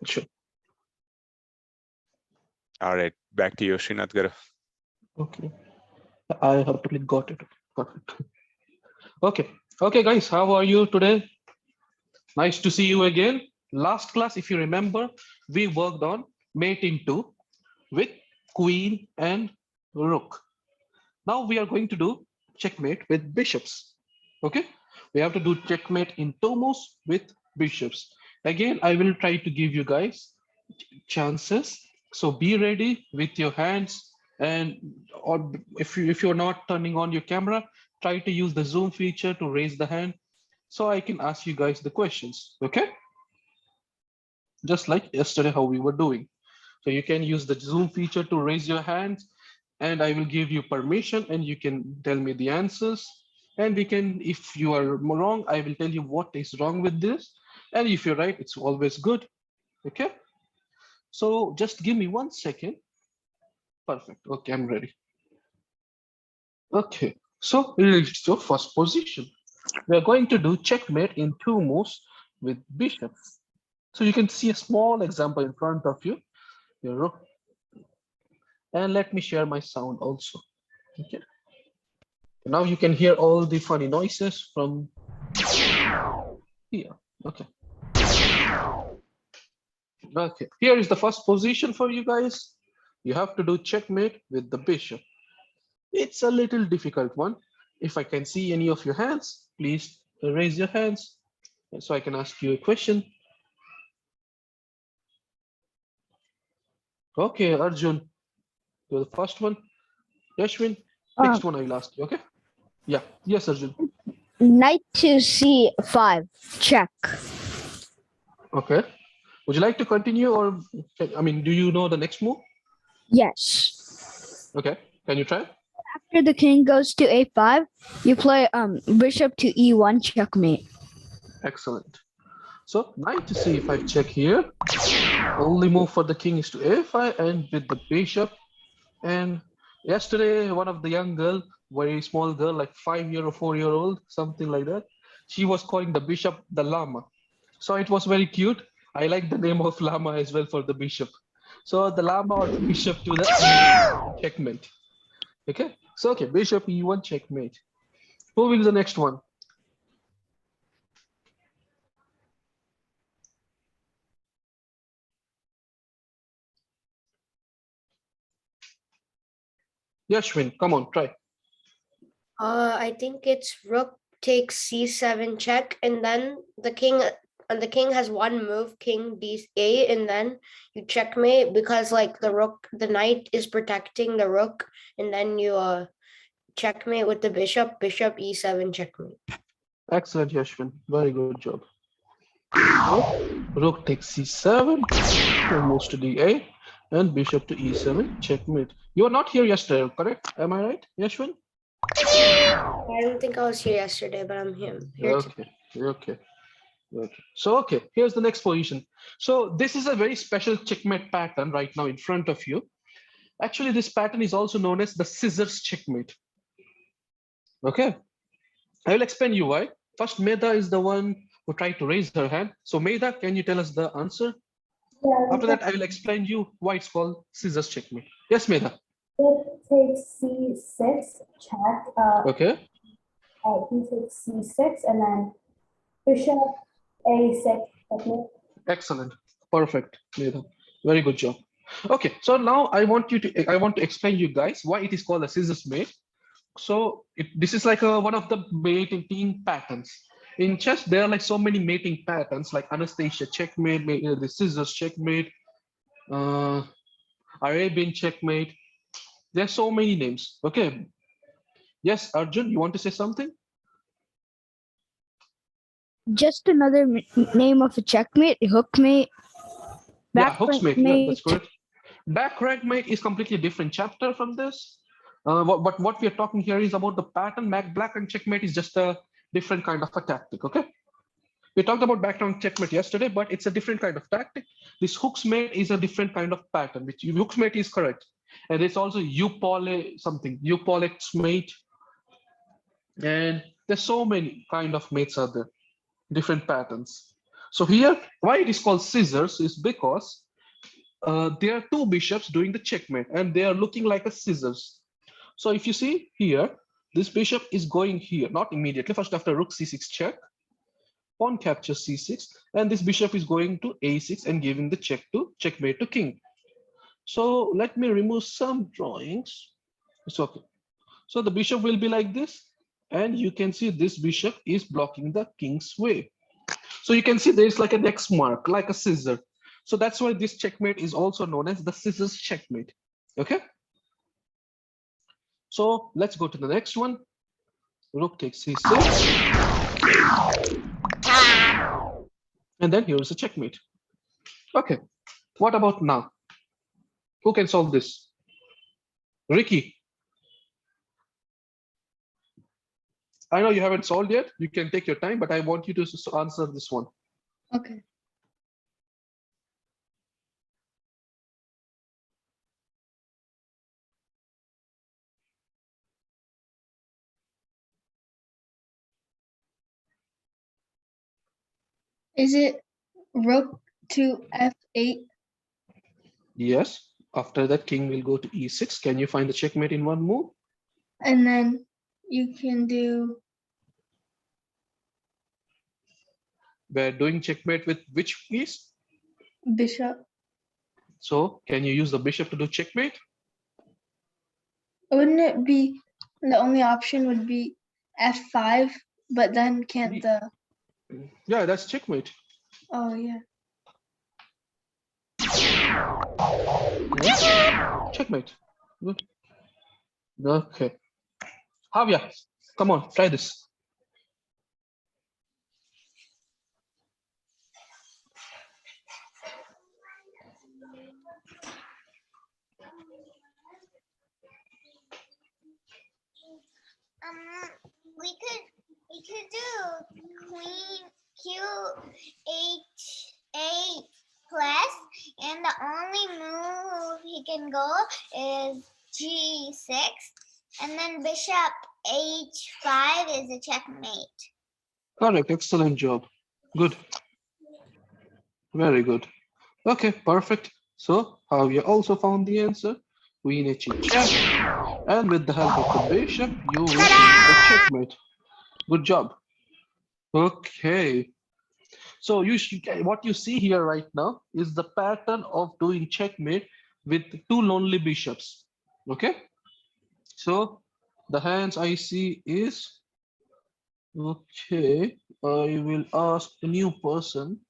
Sure. All right, back to you, Srinath Garu. Okay. I have totally got it. Perfect. Okay. Okay, guys, how are you today? Nice to see you again. Last class, if you remember, we worked on mate in 2 with queen and rook. Now we are going to do checkmate with bishops. Okay, we have to do checkmate in 2 moves with bishops. Again, I will try to give you guys chances. So be ready with your hands, and or if you're not turning on your camera, try to use the zoom feature to raise the hand so I can ask you guys the questions. Okay, just like yesterday how we were doing. So you can use the zoom feature to raise your hands, and I will give you permission and you can tell me the answers. And we can, if you are wrong, I will tell you what is wrong with this. And if you're right, it's always good. Okay. So just give me 1 second. Perfect. Okay, I'm ready. Okay. So it's your first position. We are going to do checkmate in 2 moves with bishops. So you can see a small example in front of you. Your rook. And let me share my sound also. Okay. Now you can hear all the funny noises from here. Okay. Okay. Here is the first position for you guys. You have to do checkmate with the bishop. It's a little difficult one. If I can see any of your hands, please raise your hands so I can ask you a question. Okay, Arjun, you're the first one. Yashwin, next one I will ask you, okay? Yeah, yes, Arjun. Knight to c5, check. Okay. Would you like to continue, or, I mean, do you know the next move? Yes. Okay, can you try? After the king goes to a5, you play bishop to e1, checkmate. Excellent. So knight to c5 check here. Only move for the king is to a5 and with the bishop. And yesterday, one of the young girl, very small girl, like 5-year or 4-year-old, something like that, she was calling the bishop the llama. So it was very cute. I like the name of llama as well for the bishop. So the llama or the bishop to the checkmate. Okay. So okay, bishop e1 checkmate. Who will be the next one? Yashwin, come on, try. I think it's rook takes c7 check, and then the king has one move, king d8, and then you checkmate because like the knight is protecting the rook, and then you checkmate with the bishop, bishop e7 checkmate. Excellent, Yashwin. Very good job. Rook takes c7, moves to d8, and bishop to e7, checkmate. You were not here yesterday, correct? Am I right, Yashwin? I don't think I was here yesterday, but I'm here Okay, okay. So, okay, here's the next position. So this is a very special checkmate pattern right now in front of you. Actually, this pattern is also known as the scissors checkmate. Okay, I will explain you why. First, Medha is the one who tried to raise her hand. So Medha, can you tell us the answer? Yeah, After that, I will explain you why it's called scissors checkmate. Yes, Medha. it takes c6 check. Okay. He takes c6 and then bishop a6 checkmate. Excellent. Perfect, Medha. Very good job. Okay, so now I want to explain you guys why it is called a scissors mate. So this is like one of the mating patterns. In chess, there are like so many mating patterns like Anastasia checkmate, the scissors checkmate, Arabian checkmate. There are so many names. Okay. Yes, Arjun, you want to say something? Just another name of a checkmate, hookmate. Yeah, hooksmate. Yeah, that's Backmate. correct. Backmate is completely different chapter from this. What we are talking here is about the pattern. Black and checkmate is just a different kind of a tactic. Okay. We talked about background checkmate yesterday, but it's a different kind of tactic. This hooksmate is a different kind of pattern, which hooksmate is correct. And it's also upole something, upolexmate mate. And there's so many kind of mates out there, different patterns. So here, why it is called scissors is because there are two bishops doing the checkmate and they are looking like a scissors. So if you see here, this bishop is going here, not immediately, first after rook c6 check, pawn capture c6, and this bishop is going to a6 and giving the checkmate to king. So let me remove some drawings. It's okay. So the bishop will be like this, and you can see this bishop is blocking the king's way. So you can see there's like an X mark, like a scissor. So that's why this checkmate is also known as the scissors checkmate. Okay. So let's go to the next one. Rook takes c6. And then here is a checkmate. Okay. What about now? Who can solve this? Ricky. I know you haven't solved yet. You can take your time, but I want you to answer this one. Okay. Is it rook to f8? Yes. After that, king will go to e6. Can you find the checkmate in one move? And then you can do We're doing checkmate with which piece? bishop. So can you use the bishop to do checkmate? Wouldn't it be the only option would be f5, but then can't the Yeah, that's checkmate. oh yeah. Yeah. Checkmate. Good. Okay. Javia, come on, try this. We could do queen q8 plus, and the only move he can go is g6, and then bishop h5 is a checkmate. Correct. Excellent job. Good. Very good. Okay, perfect. So Javia also found the answer. Queen h8 check. And with the help of the bishop, you will finish the checkmate. Good job. Okay. So what you see here right now is the pattern of doing checkmate with two lonely bishops. Okay. So the hands I see is, okay, I will ask a new person.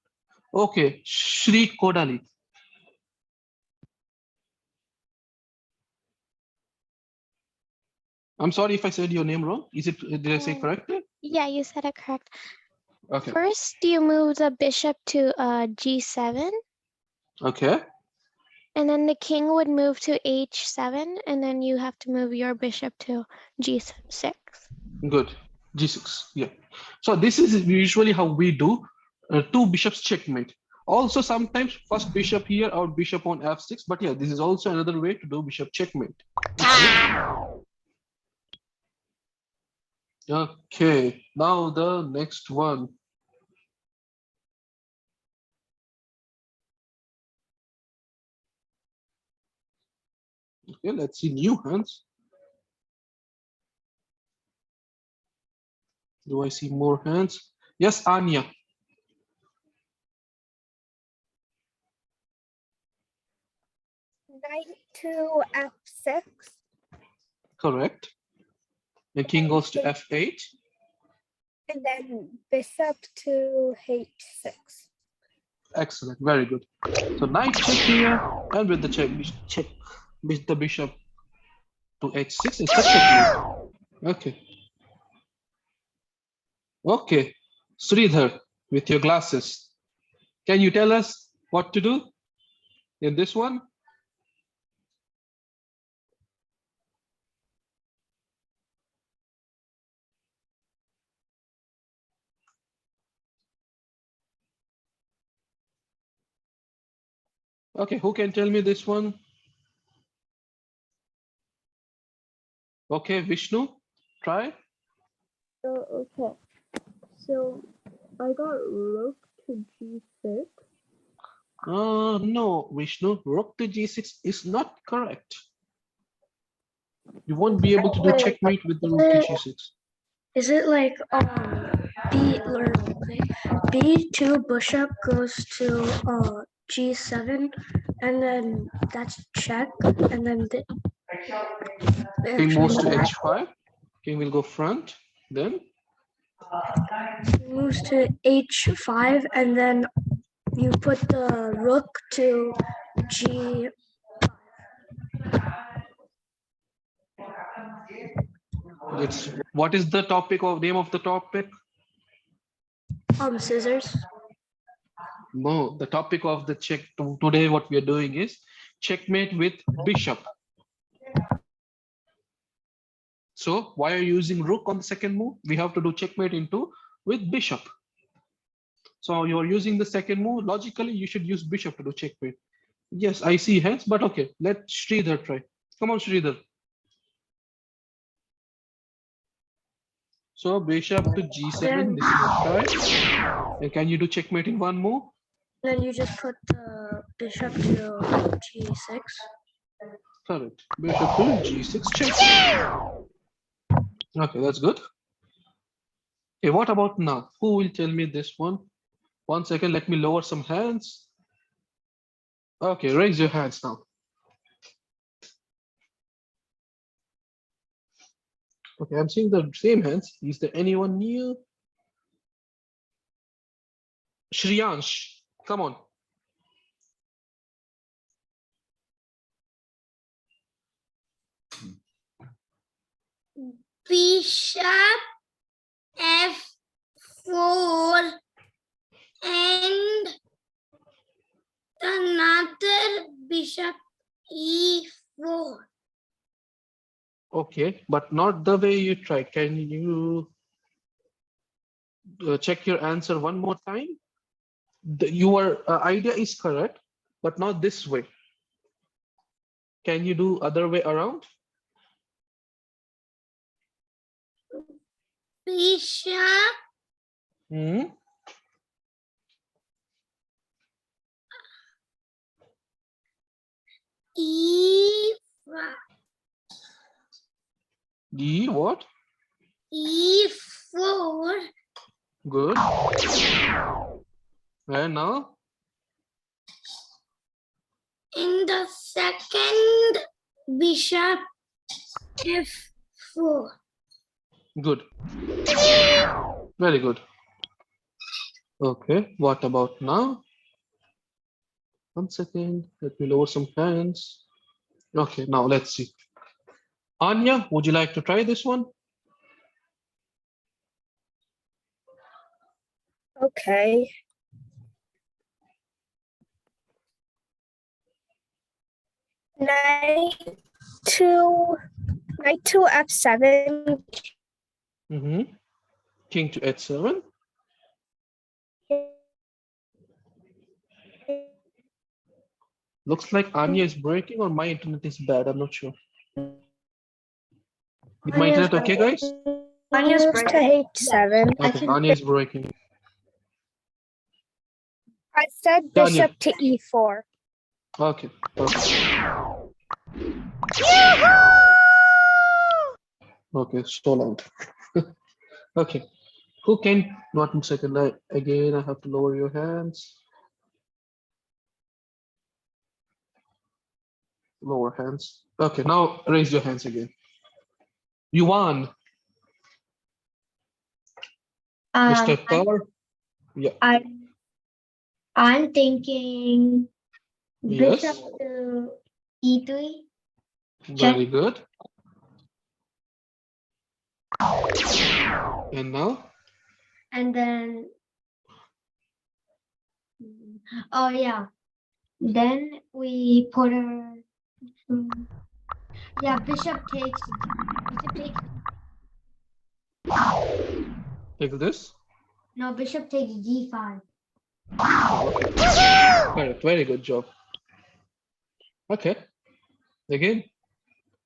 Okay, Shri Kodali. I'm sorry if I said your name wrong. Did I say correctly? Yeah, you said it correct. Okay. First, you move the bishop to g7, Okay. and then the king would move to h7, and then you have to move your bishop to g6. Good. G6. Yeah. So this is usually how we do two bishops checkmate. Also, sometimes first bishop here or bishop on f6. But yeah, this is also another way to do bishop checkmate. Okay. Now the next one. Okay, let's see new hands. Do I see more hands? Yes, Anya. Knight to f6. Correct. The king goes to f8. And then bishop to h6. Excellent. Very good. So knight check here, and with the check with the bishop to h6 is the checkmate. Okay. Okay. Sridhar, with your glasses, can you tell us what to do in this one? Okay, who can tell me this one? Okay, Vishnu, try. Okay. So I got rook to to G6. No, Vishnu, rook to G6 is not correct. You won't be able to do checkmate with the rook to G6. Is it like B2 bishop goes to G7 and then that's check and then King moves to H5. King will go front. Then moves to H5 and then you put the rook to G. it's what is the name of the topic? Scissors. No, the topic of the today what we are doing is checkmate with bishop. So why are you using rook on the second move? We have to do checkmate with bishop. So you're using the second move. Logically, you should use bishop to do checkmate. Yes, I see hands, but okay, let Sridhar try. Come on, Sridhar. So bishop to G7, this is not right. And can you do checkmate in one move? Then you just put the bishop to G6. Correct. Bishop to G6 check. Okay, that's good. Okay, what about now? Who will tell me this one? 1 second, let me lower some hands. Okay, raise your hands now. Okay, I'm seeing the same hands. Is there anyone new? Shriyansh, come on. Bishop F4 and another bishop E4. Okay, but not the way you tried. Can you check your answer one more time? Your idea is correct, but not this way. Can you do other way around? Bishop E5. D what? E4. Good. And now? In the second bishop F4. Good. Very good. Okay, what about now? 1 second, let me lower some hands. Okay, now let's see. Anya, would you like to try this one? Okay. Knight to F7. King to H7. Looks like Anya is breaking or my internet is bad. I'm not sure. Is my internet okay, guys? Anya's Moves to H7. Okay, Anya is breaking. I said Yeah, Anya. bishop to E4. Okay. Okay, so loud. Okay. Who can? Not 1 second. Again, I have to lower your hands. Lower hands. Okay, now raise your hands again. You won. Mr. Kaur. Yeah. I'm thinking Yes. bishop to E3. Very good. And now? And then, oh yeah, then we put her, yeah, bishop takes Take this. no, bishop takes G5. Correct. Very good job. Okay. Again,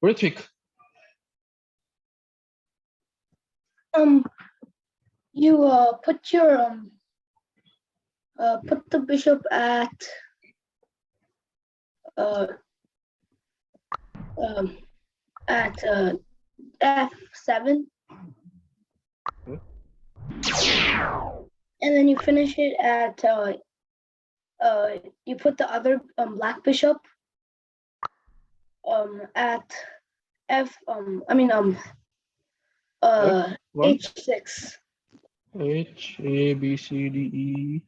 Ritvik. You put your Put the bishop at F7, and then you finish it at you put the other black bishop at One. H6. H, A, B, C, D, E,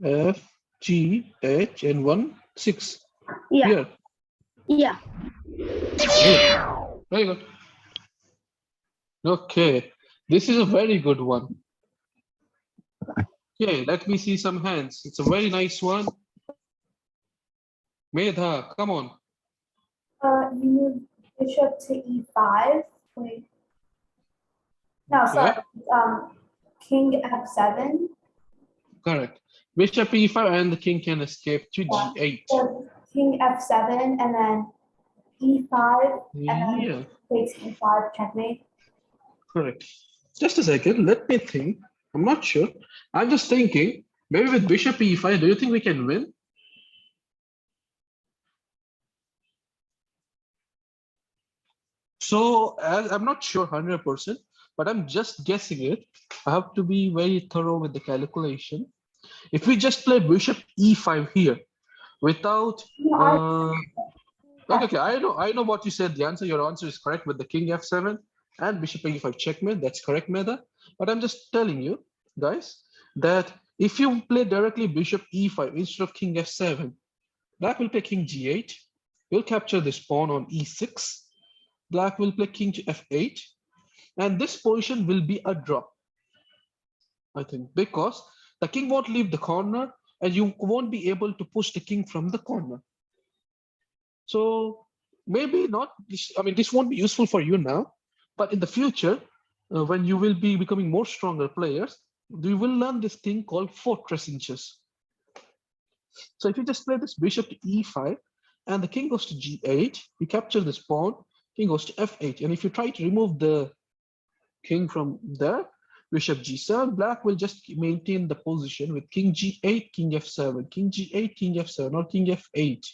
F, G, H, and 1, 6. Yeah. Here. Yeah. Good. Very good. Okay. This is a very good one. Okay, let me see some hands. It's a very nice one. Medha, come on. You move bishop to E5. Wait. No, Okay. sorry. King F7. Correct. Bishop E5 and the king can escape to Yeah. G8. So King F7 and then E5 and then Yeah, takes E5 checkmate. correct. Just a second. Let me think. I'm not sure. I'm just thinking, maybe with bishop E5, do you think we can win? So as I'm not sure 100%, but I'm just guessing it. I have to be very thorough with the calculation. If we just play bishop E5 here without okay, I know what you said. The answer, your answer is correct with the king F7 and bishop E5 checkmate. That's correct, Meda. But I'm just telling you, guys, that if you play directly bishop E5 instead of king F7, black will play king G8. We'll capture this pawn on E6. Black will play king to F8, and this position will be a draw, I think, because the king won't leave the corner and you won't be able to push the king from the corner. So maybe not, I mean, this won't be useful for you now, but in the future, when you will be becoming more stronger players, you will learn this thing called fortressing chess. So if you just play this bishop to E5 and the king goes to G8, you capture this pawn, king goes to F8. And if you try to remove the king from there, bishop G7, black will just maintain the position with king G8, king F7, king G8, king F7, or king F8,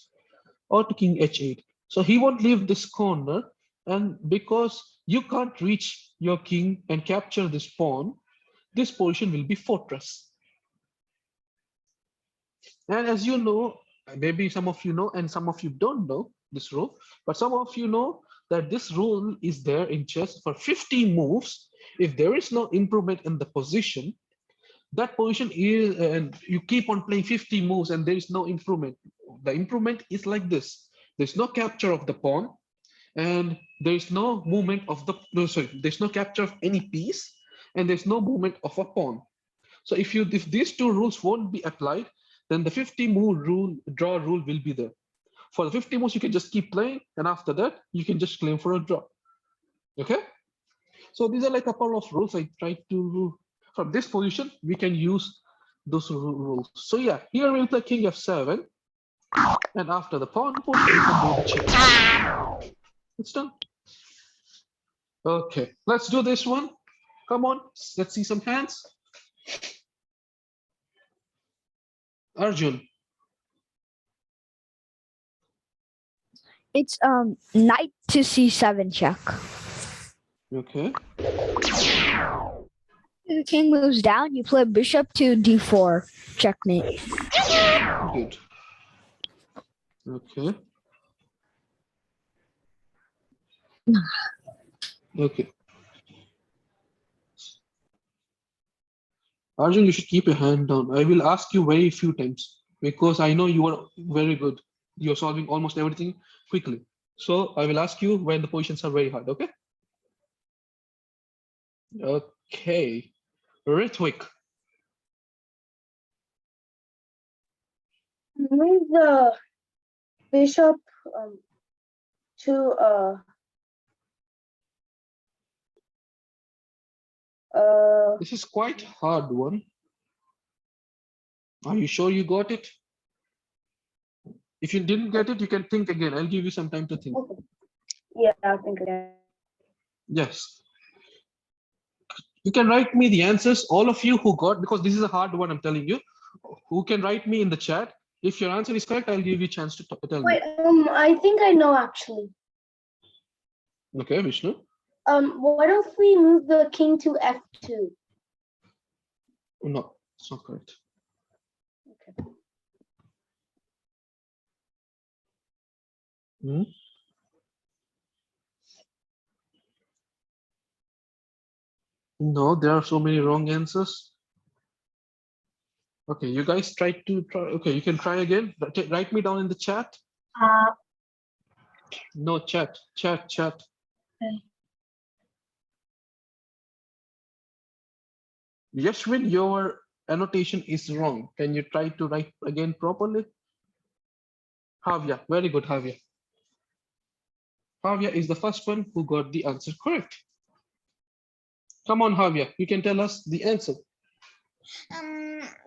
or to king H8. So he won't leave this corner. And because you can't reach your king and capture this pawn, this position will be fortress. And as you know, maybe some of you know and some of you don't know this rule, but some of you know that this rule is there in chess for 50 moves. If there is no improvement in the position, that position is, and you keep on playing 50 moves and there is no improvement. The improvement is like this. There's no capture of the pawn and there's no movement of the, no, sorry, there's no capture of any piece and there's no movement of a pawn. So if these two rules won't be applied, then the 50 move rule, draw rule will be there. For the 50 moves, you can just keep playing, and after that, you can just claim for a draw. Okay? So these are like a couple of rules I tried to, from this position, we can use those rules. So yeah, here we'll play king F7, and after the pawn push, we can do the check. It's done. Okay, let's do this one. Come on, let's see some hands. Arjun. It's knight to C7 check. Okay. The king moves down, you play bishop to D4 checkmate. Good. Okay. Okay. Arjun, you should keep your hand down. I will ask you very few times because I know you are very good. You're solving almost everything quickly. So I will ask you when the positions are very hard, okay? Okay. Ritwik. Move the bishop to This is quite hard one. Are you sure you got it? If you didn't get it, you can think again. I'll give you some time to think. okay. Yeah, I'll think again. Yes. You can write me the answers, all of you who got, because this is a hard one, I'm telling you. Who can write me in the chat? If your answer is correct, I'll give you a chance to tell me. Wait, I think I know actually. Okay, Vishnu. What if we move the king to F2? No, it's not correct. Hmm? No, there are so many wrong answers. Okay, you guys try. Okay, you can try again. Write me down in the chat. No, chat. Okay. Yashwin, your annotation is wrong. Can you try to write again properly? Havya, very good, Havya. Havya is the first one who got the answer correct. Come on, Havya, you can tell us the answer.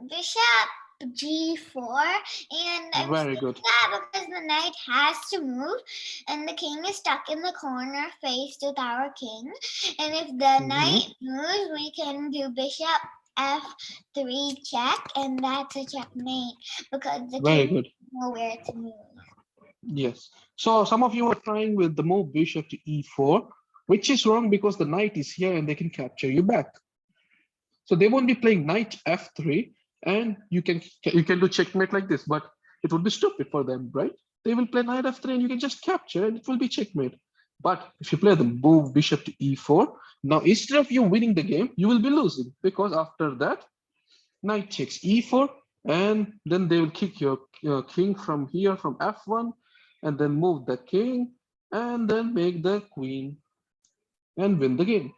Bishop G4, and I'm Very saying good. that because the knight has to move, and the king is stuck in the corner faced with our king. And if the knight moves, we can do bishop F3 check, and that's a checkmate because the Very king good. has nowhere to move. Yes. So some of you are trying with the move bishop to E4, which is wrong because the knight is here and they can capture you back. So they won't be playing knight F3, and you can do checkmate like this, but it would be stupid for them, right? They will play knight F3 and you can just capture and it will be checkmate. But if you play the move bishop to E4, now instead of you winning the game, you will be losing because after that, knight takes E4, and then they will kick your king from here from F1, and then move the king, and then make the queen, and win the game.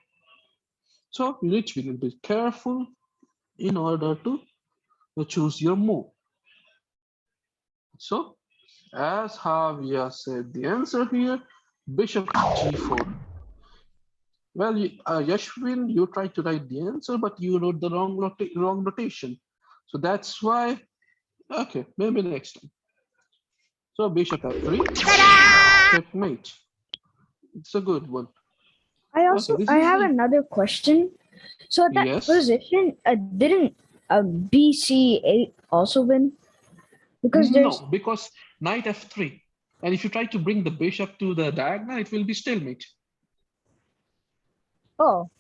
So you need to be a bit careful in order to choose your move. So, as Javier said, the answer here, bishop G4. Well, Yashwin, you tried to write the answer, but you wrote the wrong rotation. So that's why, okay, maybe next time. So bishop F3, checkmate. It's a good one. I have another question. So at that Yes. position, didn't BC8 also win? Because there's No, because knight F3. And if you try to bring the bishop to the diagonal, it will be stalemate. oh,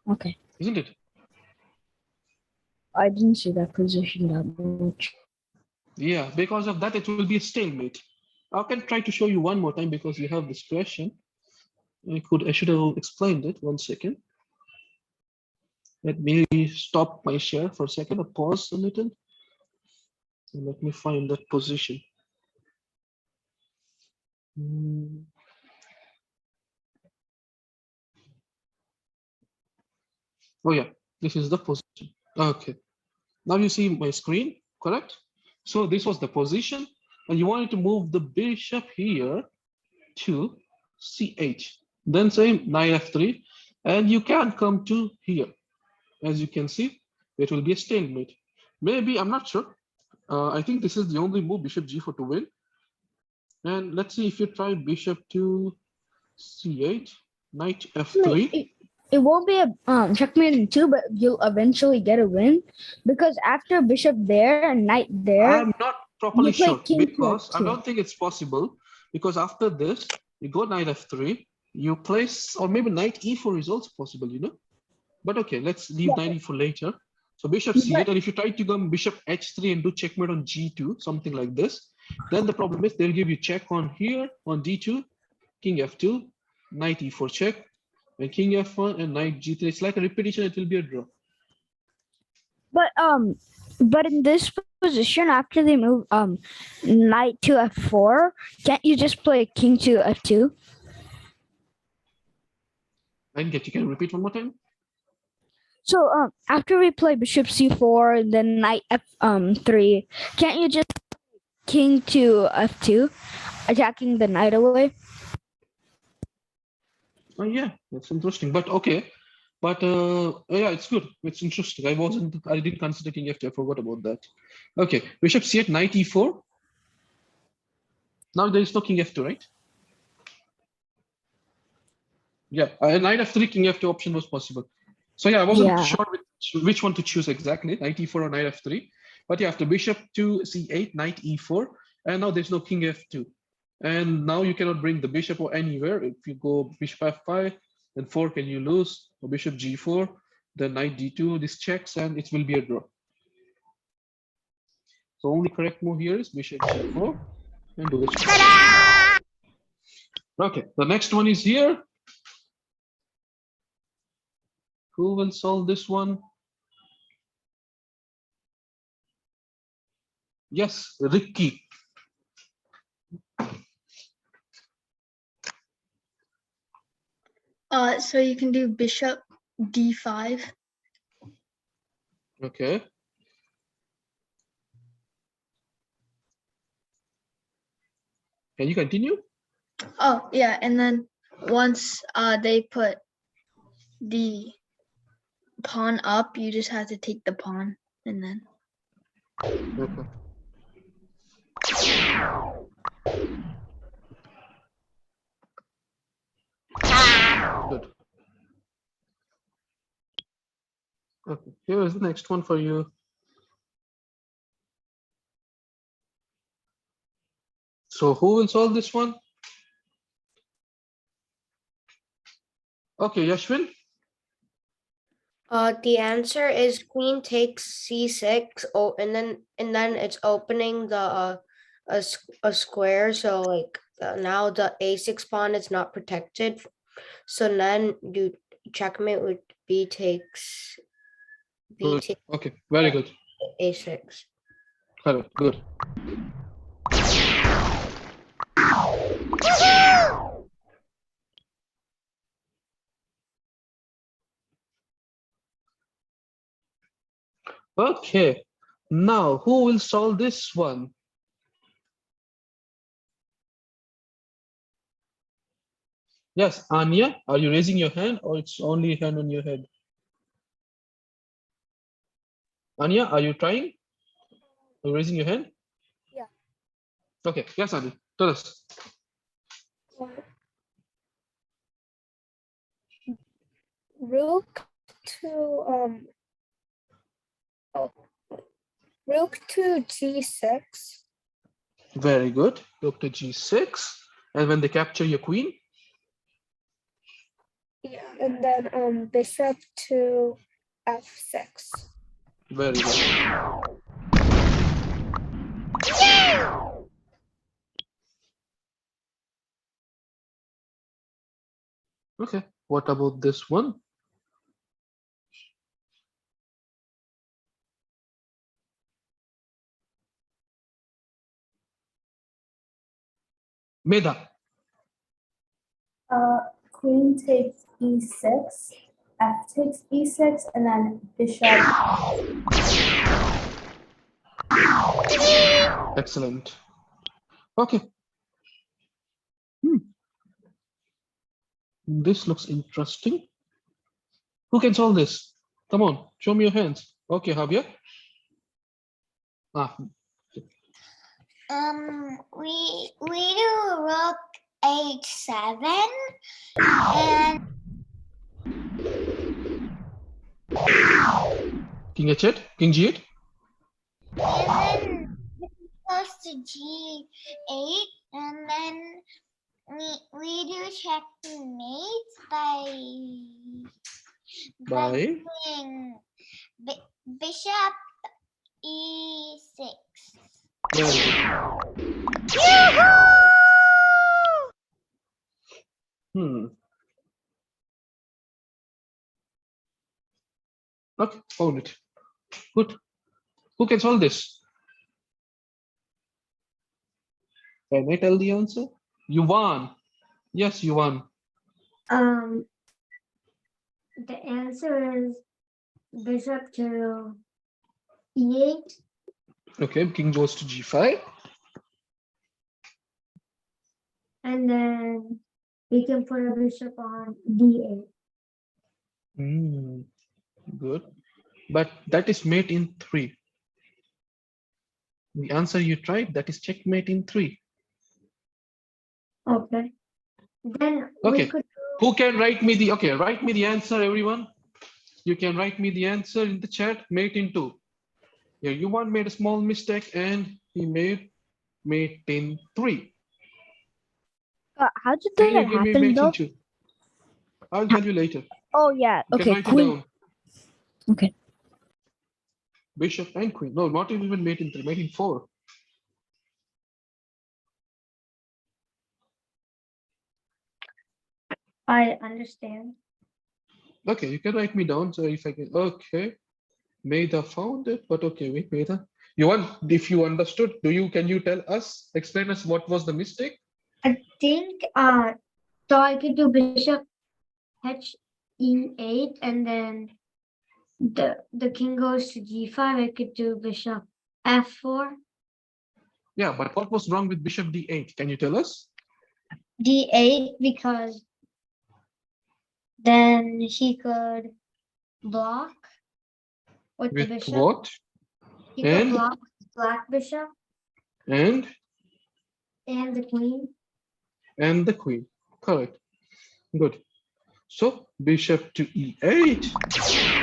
okay. Isn't it? I didn't see that position that much. Yeah, because of that, it will be a stalemate. I can try to show you one more time because you have this question. I should have explained it. 1 second. Let me stop my share for a second or pause a little. And let me find that position. Oh yeah, this is the position. Okay. Now you see my screen, correct? So this was the position, and you wanted to move the bishop here to C8. Then say knight F3, and you can come to here. As you can see, it will be a stalemate. Maybe, I'm not sure. I think this is the only move, bishop G4 to win. And let's see if you try bishop to C8, knight F3. It won't be a checkmate in 2, but you'll eventually get a win because after bishop there and knight there. I'm not properly you play sure king to because I F2. don't think it's possible because after this, you go knight F3, you place, or maybe knight E4 is also possible, you know. But okay, let's leave knight E4 later. So bishop C8, and if you try to go bishop H3 and do checkmate on G2, something like this, then the problem is they'll give you check on here on D2, king F2, knight E4 check, and king F1 and knight G3. It's like a repetition, it will be a draw. But in this position, after they move knight to F4, can't you just play king to F2? I didn't get you. Can you repeat one more time? So after we play bishop C4 and then knight F3, can't you just king to F2, attacking the knight away? Oh yeah, that's interesting. But okay, but yeah, it's good. It's interesting. I didn't consider king F2. I forgot about that. Okay, bishop C8, knight E4. Now there is no king F2, right? Yeah, knight F3, king F2 option was possible. So yeah, I wasn't Yeah. sure which one to choose exactly, knight e4 or knight f3. But yeah, after bishop to c8, knight e4, and now there's no king f2. And now you cannot bring the bishop or anywhere. If you go bishop f5, then fork and you lose, or bishop g4, then knight d2, this checks, and it will be a draw. So only correct move here is bishop g4 and do the check. Okay, the next one is here. Who will solve this one? Yes, Ricky. So you can do bishop d5. Okay. Can you continue? Oh, yeah, and then once they put the pawn up, you just have to take the pawn, and then Okay. Good. Okay, here is the next one for you. So who will solve this one? Okay, Yashwin. The answer is queen takes c6. Oh, and then it's opening the a square. So like now the a6 pawn is not protected. So then you checkmate with b takes Good. Okay, very good. a6. Correct. Good. Okay. Now who will solve this one? Yes, Anya, are you raising your hand or it's only hand on your head? Anya, are you trying? Are you raising your hand? Yeah. Okay, yes, Anya, tell us. Rook to rook to g6. Very good. Rook to g6. And when they capture your queen? Yeah, and then bishop to f6. Very good. Okay, what about this one? Meda. Queen takes e6, f takes e6, and then bishop. Excellent. Okay. This looks interesting. Who can solve this? Come on, show me your hands. Okay, Javier. Ah, We do rook h7 and King H8, King G8. then goes to g8, and then we do checkmate by doing bishop e6. Very good. Okay, found it. Good. Who can solve this? Can I tell the answer? You won. Yes, you won. The answer is bishop to e8. Okay, king goes to g5. And then we can put a bishop on d8. Good. But that is mate in 3. The answer you tried, that is checkmate in 3. Okay. Then Okay. we could Who can write me the, okay, write me the answer, everyone. you can write me the answer in the chat. Mate in 2. Here, Yuvan made a small mistake and he made mate in 3. How did Can you that give me happen mate in though? 2? I'll tell you later. Oh yeah. You can Okay. write it Queen. down. Okay. Bishop and queen. No, not even mate in 3, mate in 4. I understand. Okay, you can write me down. So if I can, okay. Maida found it, but okay, wait, Maida. You want, if you understood, can you tell us, explain us what was the mistake? I think so I could do bishop h e8 and then the king goes to g5. I could do bishop f4. Yeah, but what was wrong with bishop d8? Can you tell us? d8 because then he could block with the With bishop. what? He could And block black bishop and and the queen. and the queen. Correct. Good. So bishop to e8,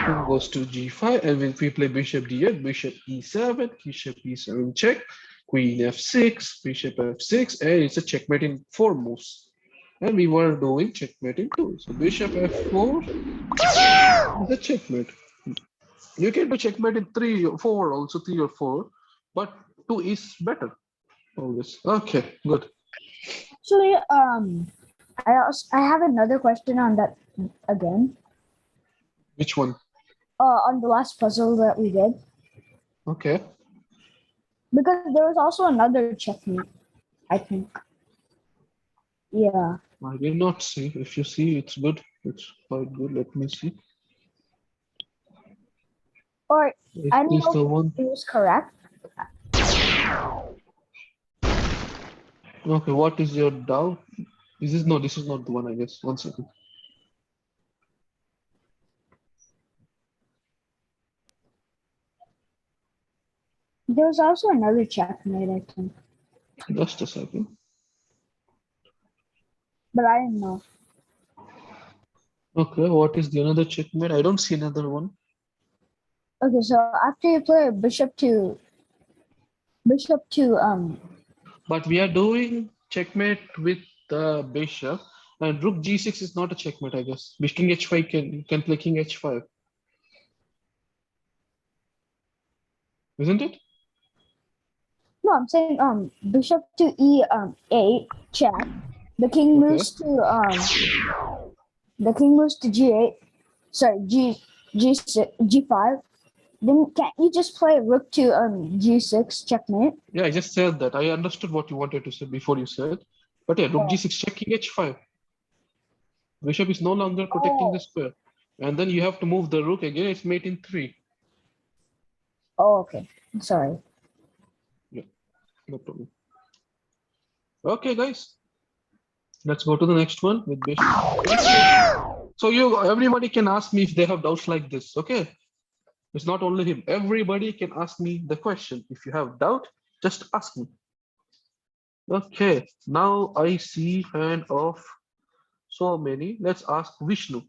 king goes to g5, and when we play bishop d8, bishop e7, bishop e7 check, queen f6, bishop f6, and it's a checkmate in 4 moves. And we were doing checkmate in 2. So bishop f4 is a checkmate. You can do checkmate in 3 or 4, also 3 or 4, but 2 is better. Always. Okay, good. Actually, I have another question on that again. Which one? On the last puzzle that we did, Okay. because there was also another checkmate, I think. Yeah. I did not see. If you see, it's good. It's quite good. Let me see. Or I don't Is know the if one? it was correct. Okay, what is your doubt? Is this no? This is not the one, I guess. 1 second. There was also another checkmate, I think, Just a second. but I didn't know. Okay, what is the another checkmate? I don't see another one. Okay, so after you play bishop to But we are doing checkmate with the bishop, and rook g6 is not a checkmate, I guess. King h5 can play king h5, isn't it? no, I'm saying bishop to e8 check. The king Okay. moves to g8. Sorry, g6 g5. Then can't you just play rook to g6 checkmate? Yeah, I just said that. I understood what you wanted to say before you said. But yeah, rook g6 check king h5. Bishop is no longer protecting the square. And then you have to move the rook again. It's mate in 3. Oh, okay. Sorry. Yeah, no problem. Okay, guys. Let's go to the next one with bishop. So everybody can ask me if they have doubts like this. Okay. It's not only him. Everybody can ask me the question. If you have doubt, just ask me. Okay. Now I see hand of so many. Let's ask Vishnu.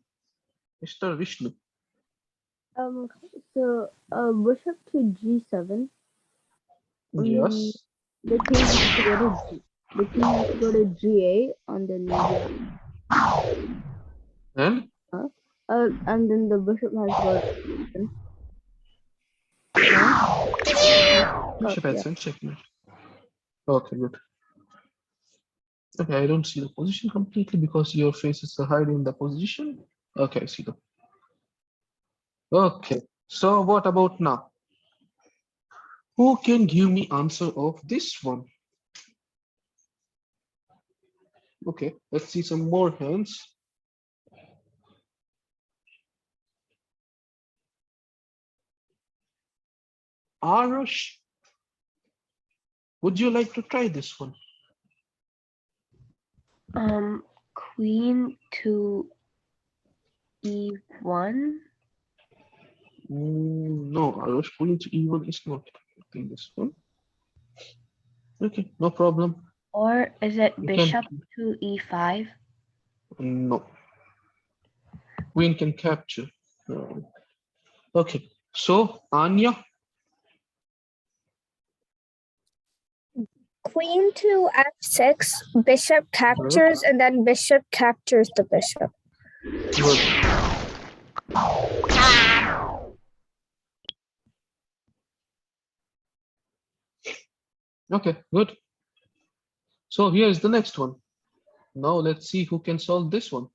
Mr. Vishnu. So bishop to g7. Yes. The king has to go to g8 and then and then the bishop has to go to Bishop h7 checkmate. Okay, good. Okay, I don't see the position completely because your faces are hiding the position. Okay, I see them. Okay, so what about now? Who can give me answer of this one? Okay, let's see some more hands. Arash, would you like to try this one? Queen to e1. No, Arash, queen to e1 is not in this one. Okay, no problem. Or is it You bishop to e5? No. Queen can capture. Okay, so Anya, Queen to f6, bishop captures, and then bishop captures the bishop. good. Okay, good. So here is the next one. Now let's see who can solve this one.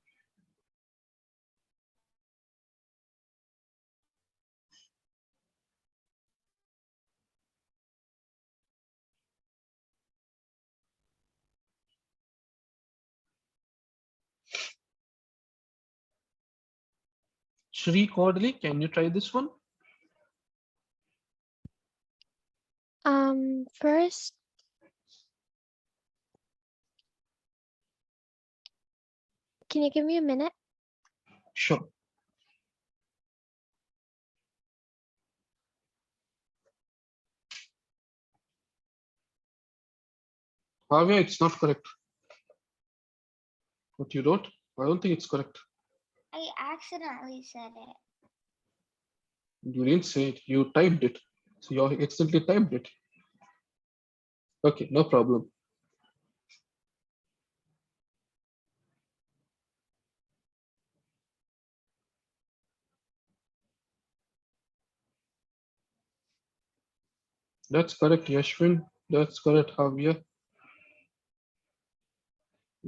Shri Cordley, can you try this one? First, can you give me a minute? Sure. Javier, it's not correct. What you wrote? I don't think it's correct. I accidentally said it. You didn't say it, you typed it. So you accidentally typed it. Okay, no problem. That's correct, Yashwin. That's correct, Javier.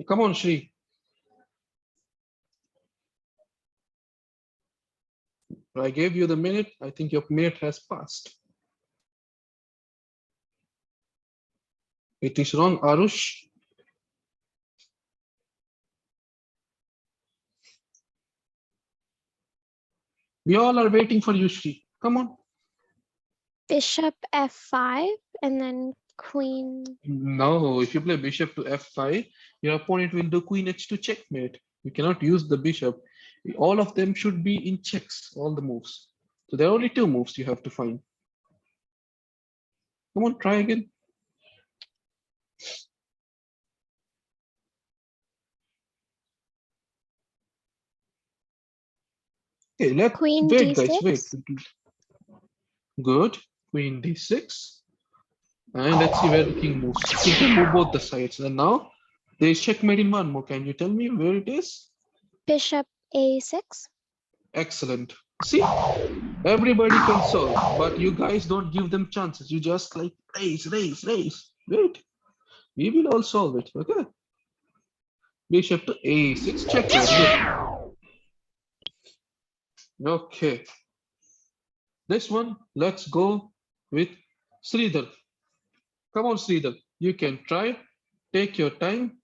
Come on, Shri. I gave you the minute. I think your minute has passed. It is wrong, Arush. We all are waiting for you, Shri. Come on. Bishop f5 and then queen. No, if you play bishop to f5, your opponent will do queen h2 checkmate. You cannot use the bishop. All of them should be in checks, all the moves. So there are only two moves you have to find. Come on, try again. Okay, let's Queen wait, d6. guys, wait. Good. Queen d6. And let's see where the king moves. King can move both the sides. And now there is checkmate in one more. Can you tell me where it is? Bishop a6. Excellent. See, everybody can solve, but you guys don't give them chances. You just like raise. Wait, we will all solve it. Okay. Bishop to a6 checkmate. Good. Okay. This one, let's go with Sridhar. Come on, Sridhar. You can try. Take your time.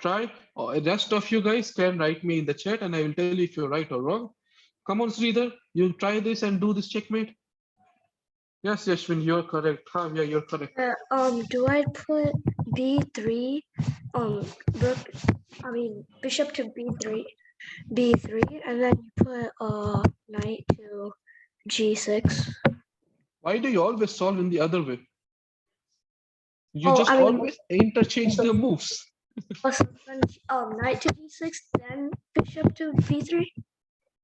Try. Or the rest of you guys can write me in the chat and I will tell you if you're right or wrong. Come on, Sridhar. You try this and do this checkmate. Yes, Yashwin, you're correct. Yeah, you're correct. Do I put b3? Bishop to b3, and then you put knight to g6. Why do you always solve in the other way? You Oh, just I mean- always interchange the moves. Knight to g6, then bishop to b3.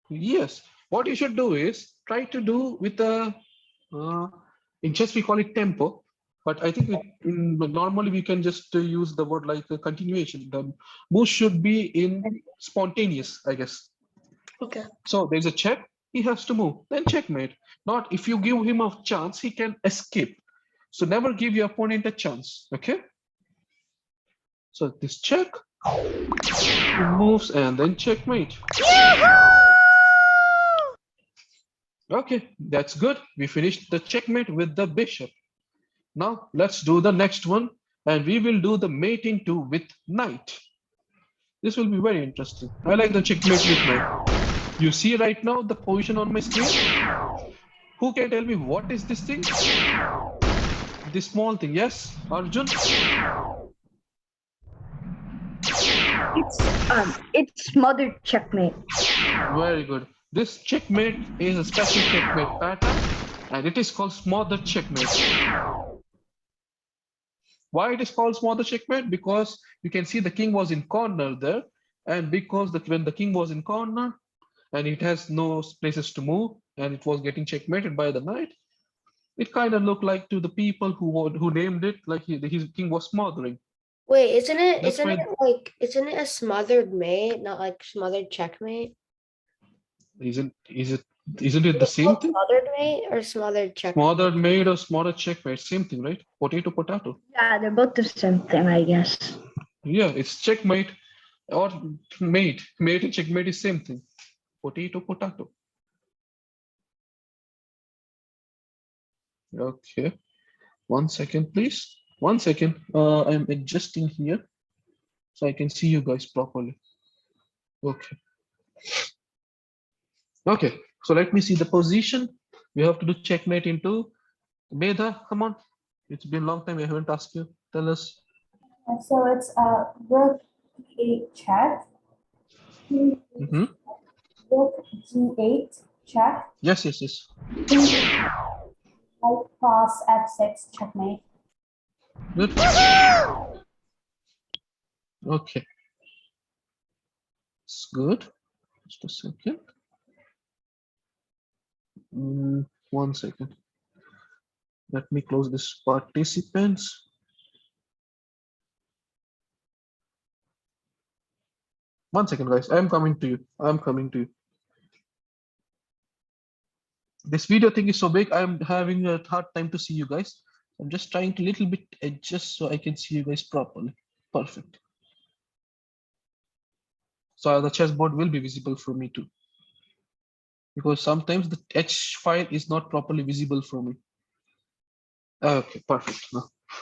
Yes. What you should do is try to do with a, in chess we call it tempo, but I think normally we can just use the word like a continuation. The move should be in spontaneous, I guess. Okay. So there's a check, he has to move, then checkmate. Not if you give him a chance, he can escape. So never give your opponent a chance, okay? So this check, he moves and then checkmate. Okay, that's good. We finished the checkmate with the bishop. Now let's do the next one and we will do the mating two with knight. This will be very interesting. I like the checkmate with knight. You see right now the position on my screen? Who can tell me what is this thing? This small thing, yes, Arjun? It's mother checkmate. Very good. This checkmate is a special checkmate pattern and it is called smothered checkmate. Why it is called smothered checkmate? Because you can see the king was in corner there, and because when the king was in corner and it has no places to move, and it was getting checkmated by the knight, it kind of looked like to the people who named it like his king was smothering. Wait, isn't it That's isn't why it like isn't it a smothered mate, not like smothered checkmate? isn't it Is the it same called thing? smothered mate or smothered checkmate? Smothered mate or smothered checkmate, same thing, right? Potato, potato. Yeah, they're both the same thing, I guess. Yeah, it's checkmate or mate. Mate and checkmate is same thing. Potato, potato. Okay. 1 second, please. 1 second. I'm adjusting here so I can see you guys properly. Okay. Okay. So let me see the position. We have to do checkmate into Medha. Come on. It's been a long time. I haven't asked you. Tell us. So it's rook e8 check, Mm-hmm. rook g8 check, Yes, yes, yes. knight cross f6 checkmate. Good. Okay. It's good. Just a second. 1 second. Let me close this participants. 1 second, guys. I am coming to you. I'm coming to you. This video thing is so big. I'm having a hard time to see you guys. I'm just trying to little bit adjust so I can see you guys properly. Perfect. So the chessboard will be visible for me too, because sometimes the H file is not properly visible for me. Okay, perfect.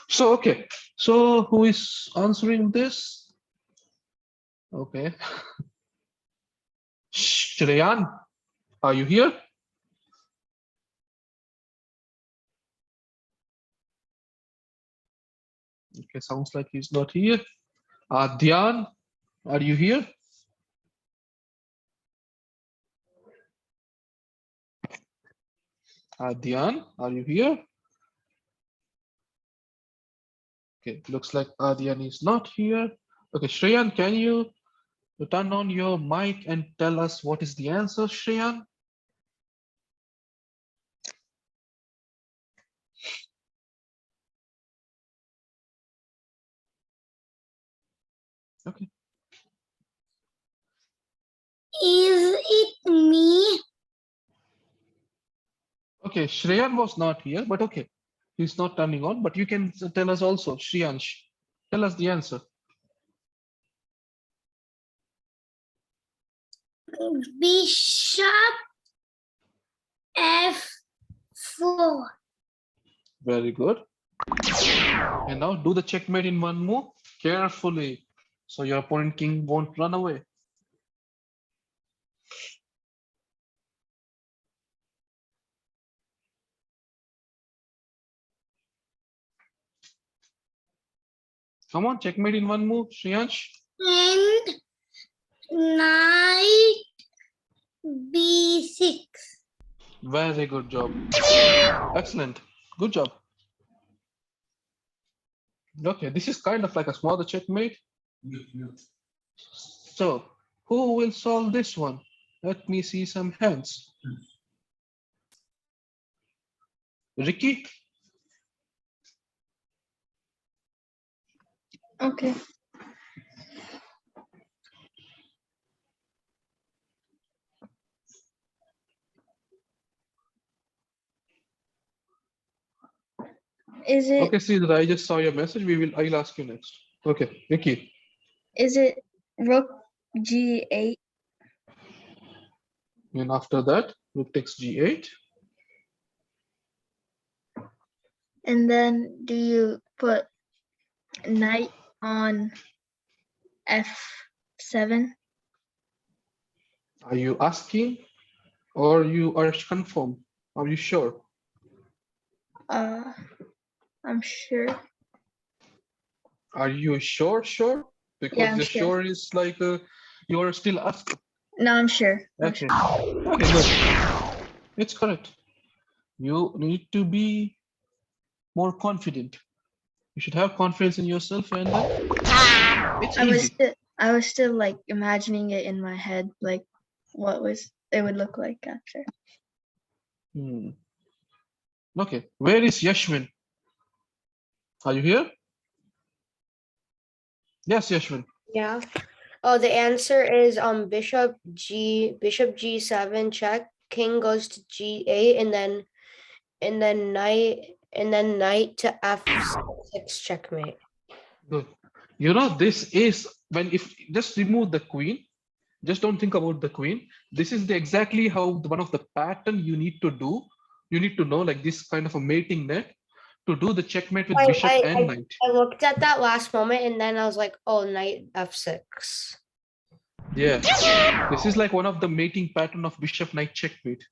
So, okay. So who is answering this? Okay. Shreyan, are you here? Okay, sounds like he's not here. Dhyan, are you here? Dhyan, are you here? Okay, looks like Dhyan is not here. Okay, Shreyan, can you turn on your mic and tell us what is the answer, Shreyan? Okay. Is it me? Okay, Shreyan was not here, but okay. He's not turning on, but you can tell us also, Shreyansh. Tell us the answer. Bishop F4. Very good. And now do the checkmate in one move carefully, so your opponent king won't run away. Come on, checkmate in one move, Shreyansh. And knight B6. Very good job. Excellent. Good job. Okay, this is kind of like a smaller checkmate. So, who will solve this one? Let me see some hands. Ricky? Okay. Is it Okay, see that I just saw your message. I'll ask you next. Okay, Ricky. is it rook g8 And after that, rook takes g8. and then do you put knight on f7? Are you asking or you are confirmed? Are you sure? I'm sure. Are you sure? Because Yeah, I'm the sure. sure is like you are still asking. No, I'm sure. Okay. Okay, good. It's correct. You need to be more confident. You should have confidence in yourself, and it's easy. I was still like imagining it in my head, like what it would look like after. Okay, where is Yashwin? Are you here? Yes, Yashwin. Yeah. Oh, the answer is bishop G7 check, king goes to G8, and then knight to F6 checkmate. Good. You know, this is when if just remove the queen, just don't think about the queen. This is the exactly how one of the pattern you need to do. You need to know like this kind of a mating net to do the checkmate with bishop and knight. I looked at that last moment and then I was like, oh, knight F6. Yeah, this is like one of the mating pattern of bishop knight checkmate.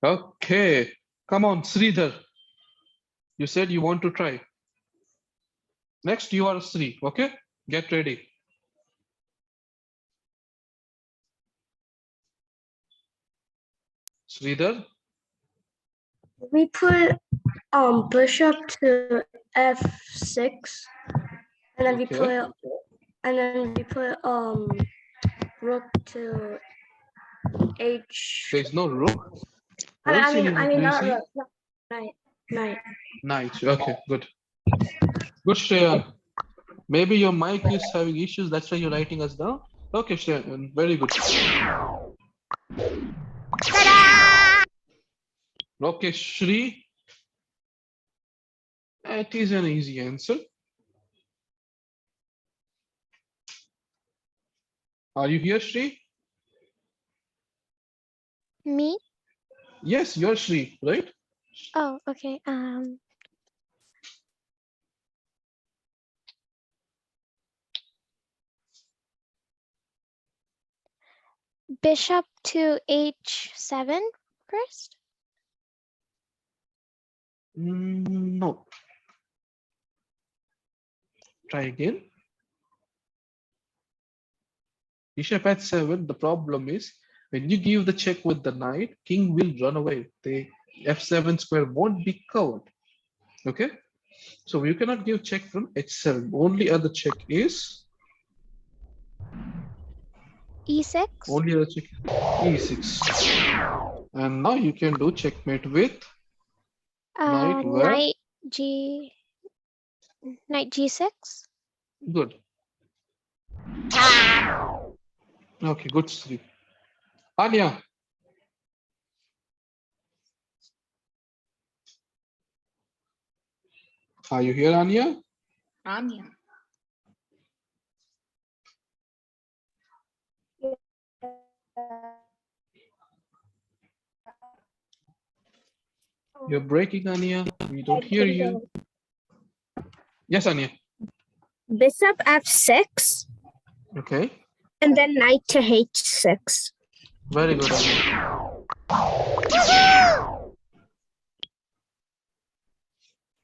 Okay, come on, Sridhar. You said you want to try. Next, you are Sri. Okay, get ready. Sridhar. We put bishop to F6, and then we put rook to H. There's no rook. I mean not rook, no, knight. Knight. Okay, good. Good, Shreyan. Maybe your mic is having issues. That's why you're writing us down. Okay, Shreyan. Very good. Okay, Shri. It is an easy answer. Are you here, Shri? Me? Yes, you're Shri, right? Oh, okay. Bishop to H7 first? No. Try again. Bishop at 7. The problem is when you give the check with the knight, king will run away. The F7 square won't be covered. Okay. So you cannot give check from H7. Only other check is E6? only other check E6. And now you can do checkmate with knight where? Knight G6? Good. Okay, good. Sleep. Anya. Are you here, Anya? Anya. You're breaking, Anya. We don't hear you. Yes, Anya. Bishop F6. Okay. And then knight to H6. Very good, Anya.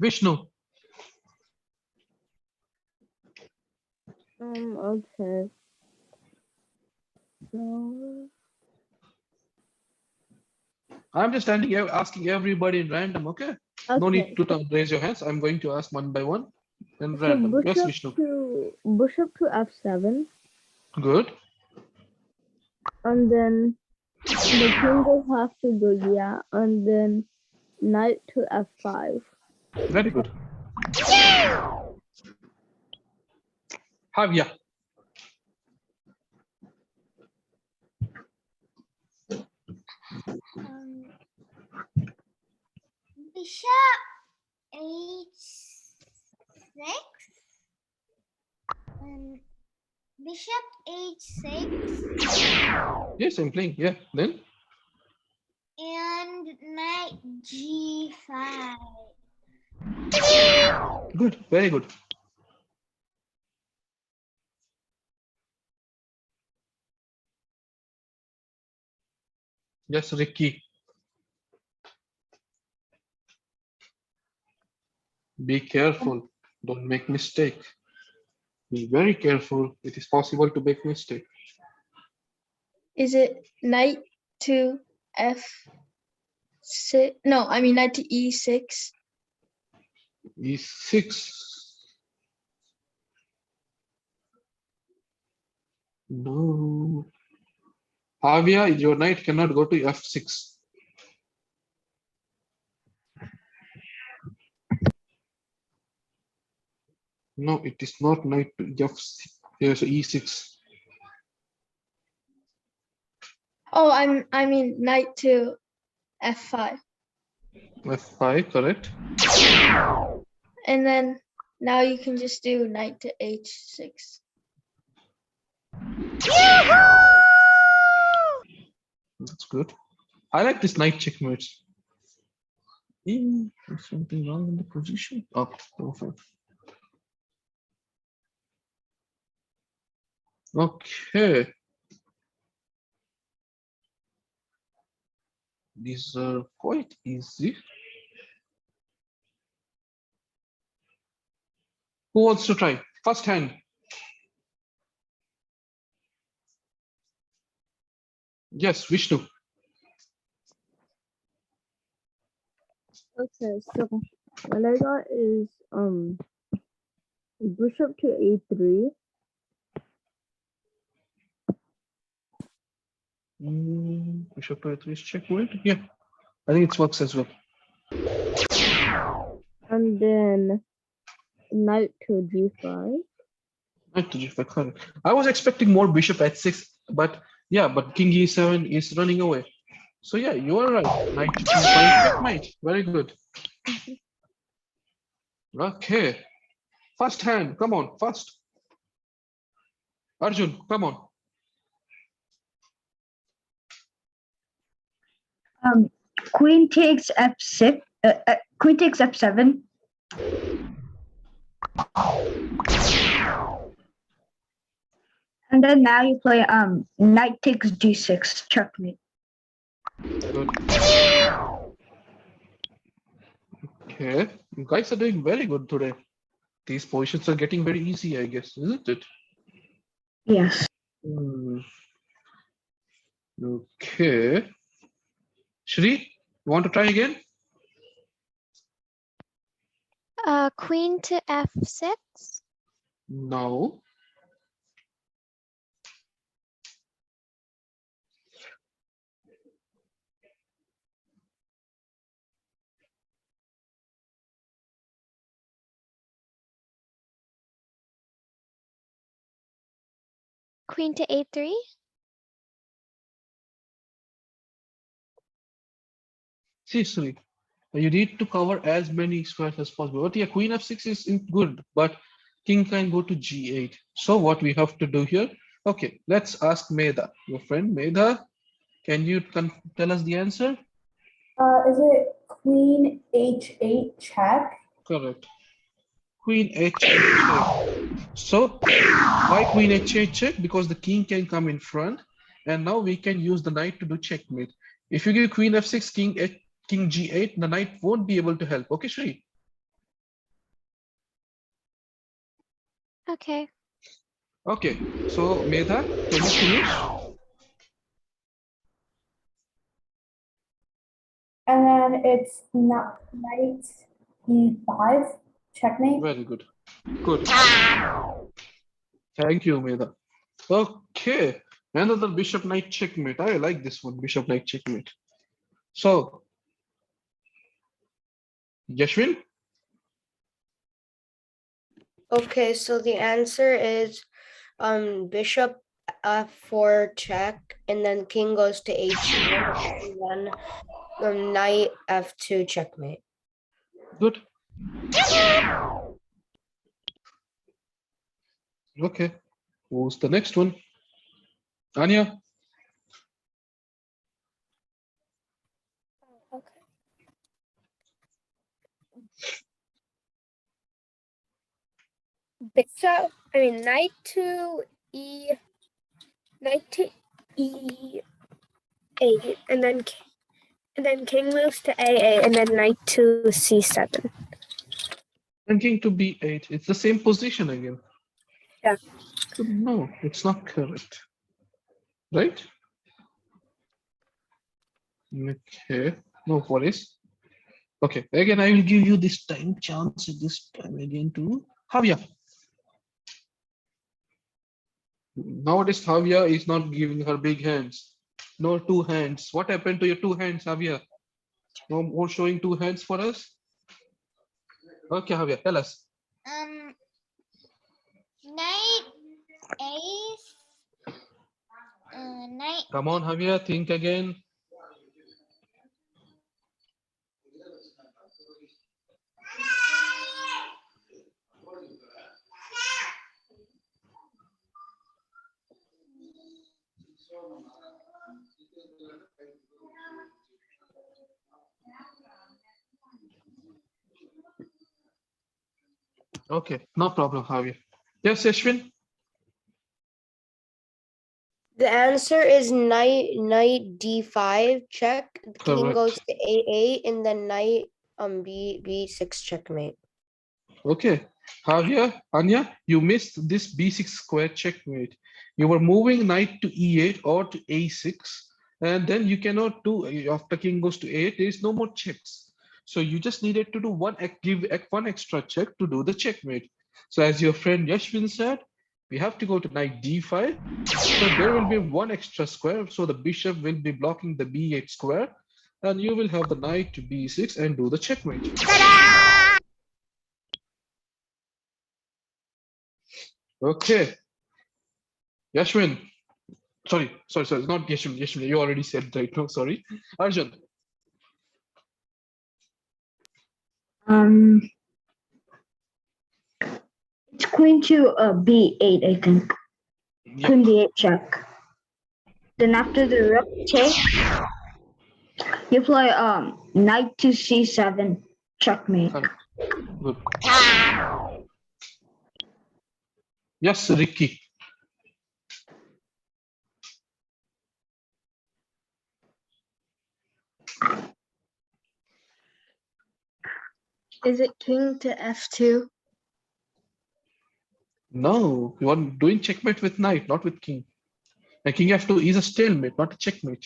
Vishnu. Okay. So I'm just asking everybody in random, okay? No need to raise your hands. I'm going to ask one by one in random. Yes, Vishnu. Bishop to F7. Good. And then the king will have to go, yeah. And then knight to F5. Very good. Havya. Bishop H6. Bishop H6. Yes, I'm playing. Yeah. Then? And knight G5. Good. Very good. Yes, Ricky. Be careful. Don't make mistake. Be very careful. It is possible to make mistake. Is it knight to F6? No, I mean knight to E6. E6. No. Havya, your knight cannot go to F6. No, it is not knight to F6. Yes, E6. Oh, I mean knight to f5. F5, correct. And then now you can just do knight to h6. That's good. I like this knight checkmate. There's something wrong in the position. Oh, perfect. Okay. These are quite easy. Who wants to try? First hand. Yes, Vishnu. Okay, so what I got is bishop to a3. Bishop to a3 is checkmate. Yeah, I think it works as well. And then knight to g5. Knight to g5, correct. I was expecting more bishop h6, but yeah, but king e7 is running away. So yeah, you are right. Knight to g5, checkmate. Very good. Okay. First hand, come on, first. Arjun, come on. Queen takes f6. Queen takes f7. And then now you play knight takes g6, checkmate. Good. Okay, you guys are doing very good today. These positions are getting very easy, I guess, isn't it? Yes. Okay. Shri, you want to try again? Queen to f6. No. Queen to a3. See, Shri, you need to cover as many squares as possible. But yeah, Queen f6 is good, but king can go to g8. So what we have to do here? Okay, let's ask Medha, your friend Medha. Can you tell us the answer? Is it queen h8 check? Correct. Queen h8 check. So why queen h8 check? Because the king can come in front, and now we can use the knight to do checkmate. If you give queen f6, king g8, the knight won't be able to help. Okay, Shri? Okay. Okay, so Medha, can you finish? And then it's not knight e5 checkmate. Very good. Good. Thank you, Medha. Okay, another bishop knight checkmate. I like this one, bishop knight checkmate. So, Yashwin? Okay, so the answer is bishop f4 check, and then king goes to h1, and then knight f2 checkmate. Good. Okay, who's the next one? Anya? Bishop, knight to e8, and then king moves to a8, and then knight to c7. And king to b8. It's the same position again. Yeah. No, it's not correct. Right? Okay, no worries. Okay, again, I will give you this time chance this time again to Javia. Nowadays, Javia is not giving her big hands. No two hands. What happened to your two hands, Javia? No more showing two hands for us? Okay, Javia, tell us. Come on, Javier, think again. Okay, no problem, Javier. Yes, Ashwin? The answer is knight d5 check. The king goes Correct. to a8 and then knight b6 checkmate. Okay, Javier, Anya, you missed this b6 square checkmate. You were moving knight to e8 or to a6, and then you cannot do, after king goes to a8, there is no more checks. So you just needed to do give one extra check to do the checkmate. So as your friend Yashwin said, we have to go to knight d5. So there will be one extra square. So the bishop will be blocking the b8 square, and you will have the knight to b6 and do the checkmate. Okay. Yashwin. Sorry, not Yashwin. Yashwin, you already said right. No, sorry. Arjun. It's queen to b8, I think. Yeah. Queen b8 check. Then after the rook takes, you play knight to c7 checkmate. Correct. Good. Yes, Ricky. Is it king to f2? No, you are doing checkmate with knight, not with king. And king f2 is a stalemate, not a checkmate.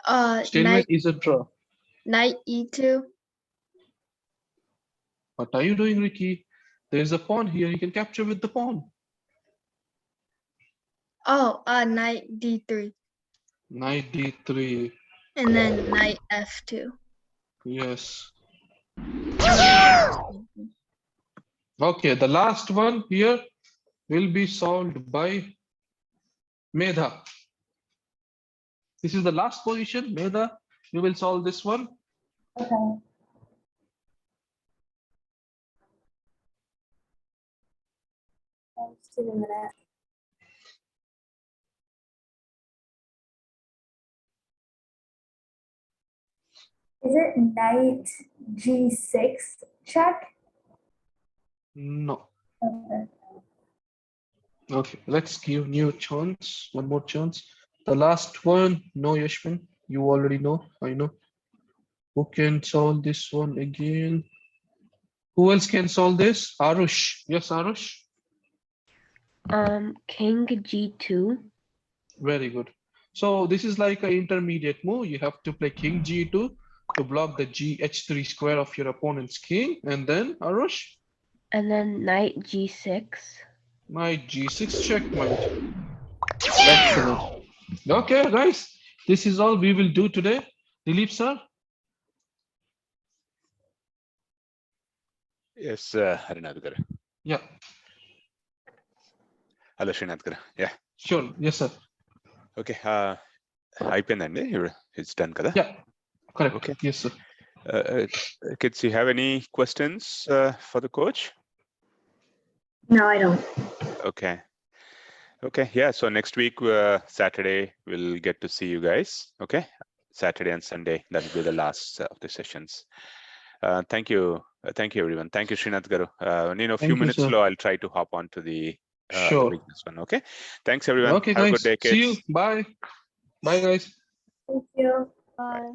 Stalemate is a draw. Knight e2. What are you doing, Ricky? There is a pawn here. You can capture with the pawn. Oh, knight d3. Knight d3. And then knight f2. Yes. Okay, the last one here will be solved by Medha. This is the last position. Medha, you will solve this one. Okay. Just in a minute. Is it knight g6 check? No. Okay. Okay, let's give new chance. One more chance. The last one. No, Yashwin. You already know. I know. Who can solve this one again? Who else can solve this? Arush. Yes, Arush. King g2. Very good. So this is like an intermediate move. You have to play king g2 to block the h3 square of your opponent's king, and then Arush. And then knight g6. Knight g6 checkmate. Excellent. Okay, guys, this is all we will do today. Dilip sir. Yes, Harinath garu. Yeah. Hello, Srinath garu. Yeah. Sure. Yes, sir. Okay. Ayipindandi. It's done, kada? Yeah. Correct. Okay. Yes, sir. Kids, you have any questions for the coach? No, I don't. Okay. Okay. Yeah. So next week, Saturday, we'll get to see you guys. Okay. Saturday and Sunday. That will be the last of the sessions. Thank you. Thank you, everyone. Thank you, Srinath garu. A few minutes slow, I'll try to hop on to the business one. Okay. Thanks, everyone. Okay, have guys. a good day, kids. See you. Bye. Bye, guys. Thank you. Bye.